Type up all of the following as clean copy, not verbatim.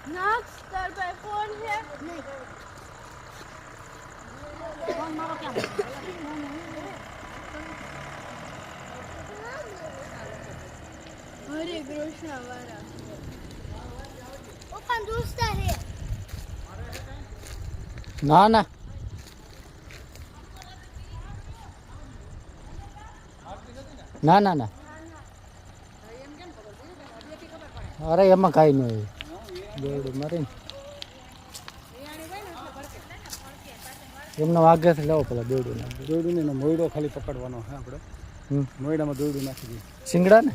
નક્ષ તાર ભાઈ ફોન છે નહીં ફોન મારો કેમ હરે કૃષ્ણ વાળા ઓપન દોસ્તા હે ના ના ના ના ના અરે એમાં કાંઈ નહીં બેવડું મારી એમનો આગળથી લાવો પેલા બેવડું દોરડું ને મોયડો ખાલી પકડવાનો હે આપણે મોયડામાં દોરડું નાખી દઈએ સિંગડા ને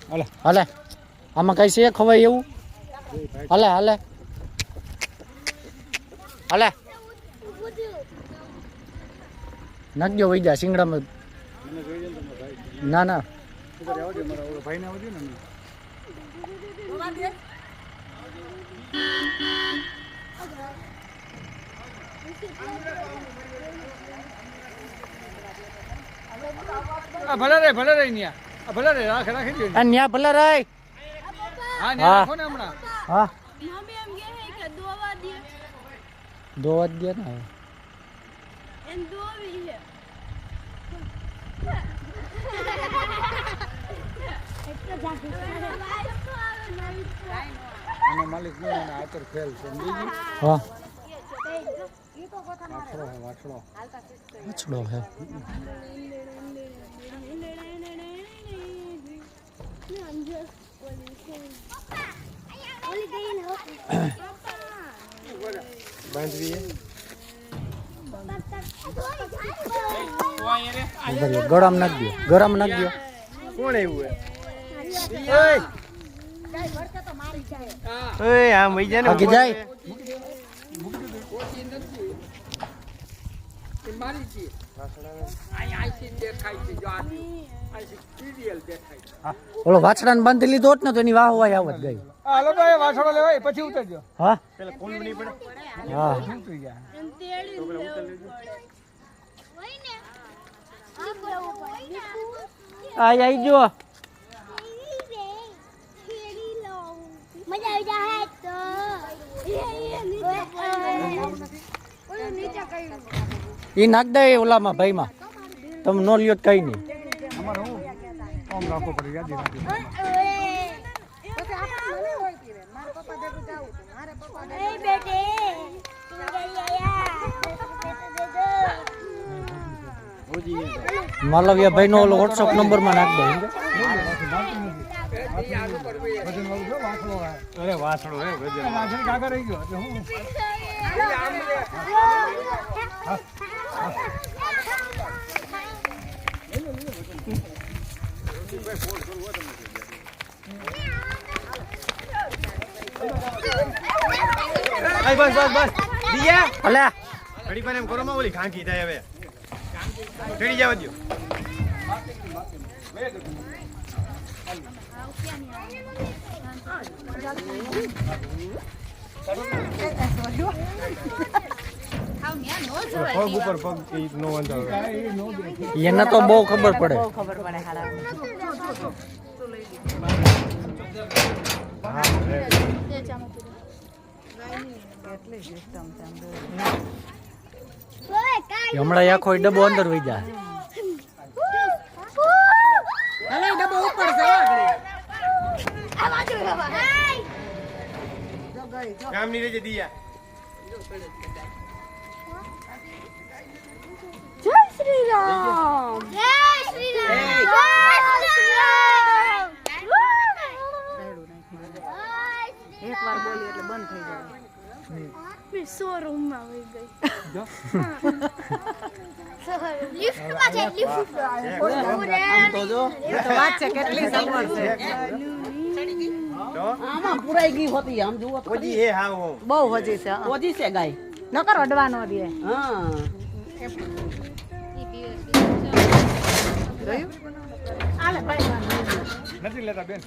હાલે હાલે આમાં કઈ છે ખવાય એવું હાલે હાલે હાલે નાખજો વઈ જા સિંગડામાં ના ના ભાઈને આવજો ને ભલે રે ન્યા ભલે રે રાખી દો ન્યા ભલે રે હા ન્યા રાખો ને હમણાં હા મમ્મી એમ કહે કે દોવા દે દોવા જ દે ને એન દોવી છે એટલે જાગે આનો માલિક નો આતર ખેલ છે હા ઈ તો ગોતા મારે વાછડો વાછડો હે બાંધવી ગરમ નાખ દો ગરમ નાખ દો કોણ આવ્યું આમ વઈ જાય ને આગી જાય ઓલો વાછડાને બાંધી લીધો હોત ને તો એની વાહ વાય આવત ગઈ હાલો તો એ વાછડો લેવાય પછી ઉતરજો હા પેલા કોણ નહીં પડે હા ઉતરી ગયા એમ તેડી લેવું પડે હોય ને આ બોલાવું પડે આઈ જો મજા આવી જાય તો નીચે કઈ ઈ નાખ દે ઓલામાં ભાઈમાં તમે નો લ્યો કઈ નહીં અમારે હું આમ રાખો પડે યાદી રાખી માલવિયા ભાઈ નો ઓલો વોટ્સઅપ નંબર માં નાખ દે અરે વાછડો હે વાછડી કાકા રહી ગયો એટલે હું બસ દિયા અલ્યા ઘડી પર એમ કરો માં ઓલી ખાંકી થાય હવે ચડી જવા દો પગ ઉપર પગ નો વાંધો એને તો બહુ ખબર પડે હમણાં આખો ડબ્બો અંદર વહી જાય ડબ્બો ઉપર છે કામ ની રેજે દિયા જય શ્રી રામ જય શ્રી રામ એકવાર બોલી એટલે બંધ થઈ જાય મેં શોરૂમ માં વહી ગઈ લિફ્ટ માં છે લિફ્ટ આમ તો જો તો વાત છે કેટલી સગવડ છે આમાં પુરાઈ ગઈ હોતી આમ જુઓ તો ઓજી હે હા હો બહુ હજી છે ઓજી છે ગાય નકર અડવાનો દે હા આલે ભાઈ નથી લેતા બેન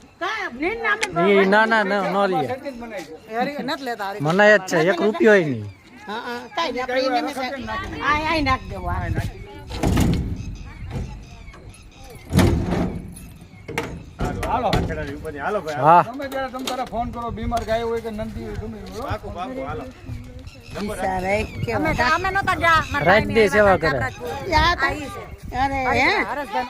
નીન નામે ઈ ના ના નો લે હેરી નત લેતા હારી મનાય જ છે 1 રૂપિયો નહીં હા હા કાઈ આપણે એને મે આઈ નાખ દેવા હાલો હા તમે ત્યારે તમે તારા ફોન કરો બીમાર ગાય હોય કે નંદી હોય ગમે એ બરોબર? અમે નહોતા ગયા. રાત દે સેવા કરે અરે હે